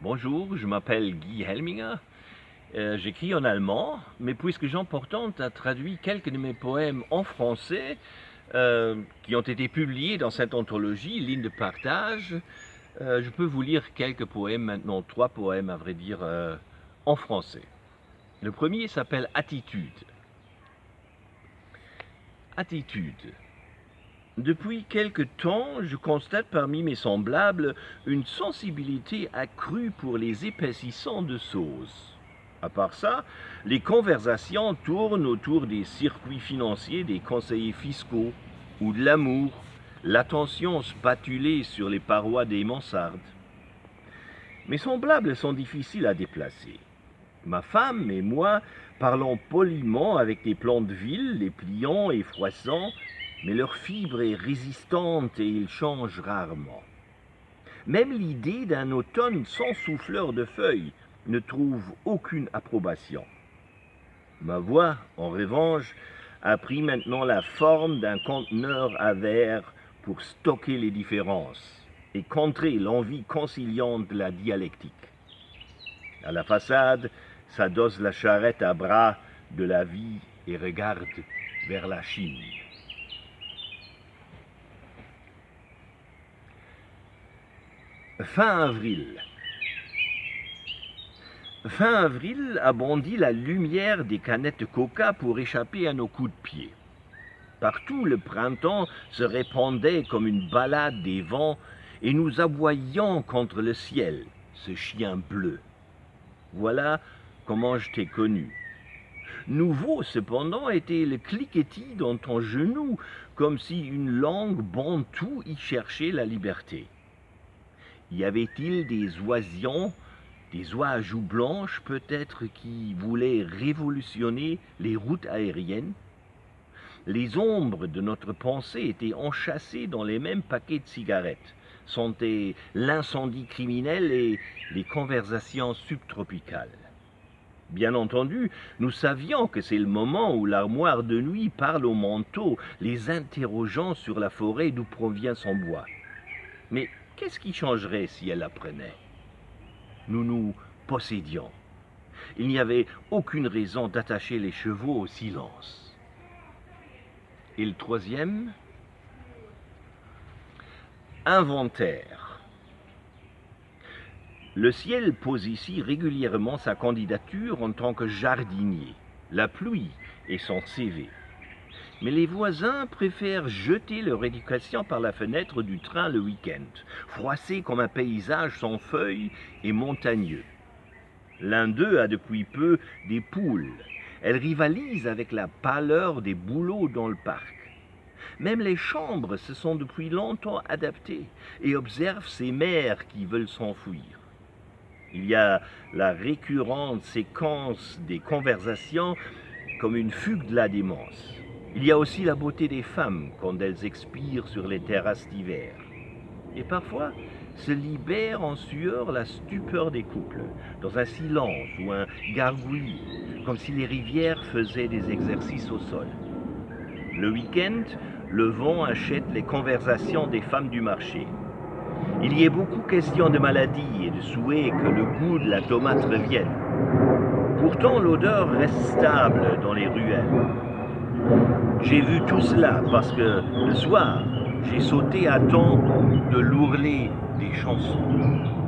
Bonjour, je m'appelle Guy Helminger. J'écris en allemand, mais puisque Jean Portante a traduit quelques de mes poèmes en français qui ont été publiés dans cette anthologie, Ligne de partage, je peux vous lire quelques poèmes maintenant, 3 poèmes à vrai dire, en français. Le premier s'appelle Attitude. Attitude. Depuis quelque temps, je constate parmi mes semblables une sensibilité accrue pour les épaississants de sauce. À part ça, les conversations tournent autour des circuits financiers des conseillers fiscaux ou de l'amour, l'attention spatulée sur les parois des mansardes. Mes semblables sont difficiles à déplacer. Ma femme et moi parlons poliment avec des plans de ville, les pliants et froissants, mais leur fibre est résistante et ils changent rarement. Même l'idée d'un automne sans souffleur de feuilles ne trouve aucune approbation. Ma voix, en revanche, a pris maintenant la forme d'un conteneur à verre pour stocker les différences et contrer l'envie conciliante de la dialectique. À la façade s'adosse la charrette à bras de la vie et regarde vers la Chine. Fin avril. Fin avril a bondi la lumière des canettes Coca pour échapper à nos coups de pied. Partout, le printemps se répandait comme une balade des vents et nous aboyions contre le ciel, ce chien bleu. Voilà comment je t'ai connu. Nouveau, cependant, était le cliquetis dans ton genou, comme si une langue bantoue y cherchait la liberté. Y avait-il des oisillons, des oies à joues blanches peut-être qui voulaient révolutionner les routes aériennes? Les ombres de notre pensée étaient enchâssées dans les mêmes paquets de cigarettes, sentaient l'incendie criminel et les conversations subtropicales. Bien entendu, nous savions que c'est le moment où l'armoire de nuit parle au manteau, les interrogeant sur la forêt d'où provient son bois. Mais qu'est-ce qui changerait si elle apprenait? Nous nous possédions. Il n'y avait aucune raison d'attacher les chevaux au silence. Et le troisième? Inventaire. Le ciel pose ici régulièrement sa candidature en tant que jardinier, la pluie est son CV. Mais les voisins préfèrent jeter leur éducation par la fenêtre du train le week-end, froissé comme un paysage sans feuilles et montagneux. L'un d'eux a depuis peu des poules. Elles rivalisent avec la pâleur des bouleaux dans le parc. Même les chambres se sont depuis longtemps adaptées et observent ces mères qui veulent s'enfuir. Il y a la récurrente séquence des conversations comme une fugue de la démence. Il y a aussi la beauté des femmes quand elles expirent sur les terrasses d'hiver. Et parfois, se libère en sueur la stupeur des couples, dans un silence ou un gargouillis, comme si les rivières faisaient des exercices au sol. Le week-end, le vent achète les conversations des femmes du marché. Il y est beaucoup question de maladies et de souhait que le goût de la tomate revienne. Pourtant, l'odeur reste stable dans les ruelles. J'ai vu tout cela parce que le soir, j'ai sauté à temps de l'ourlet des chansons.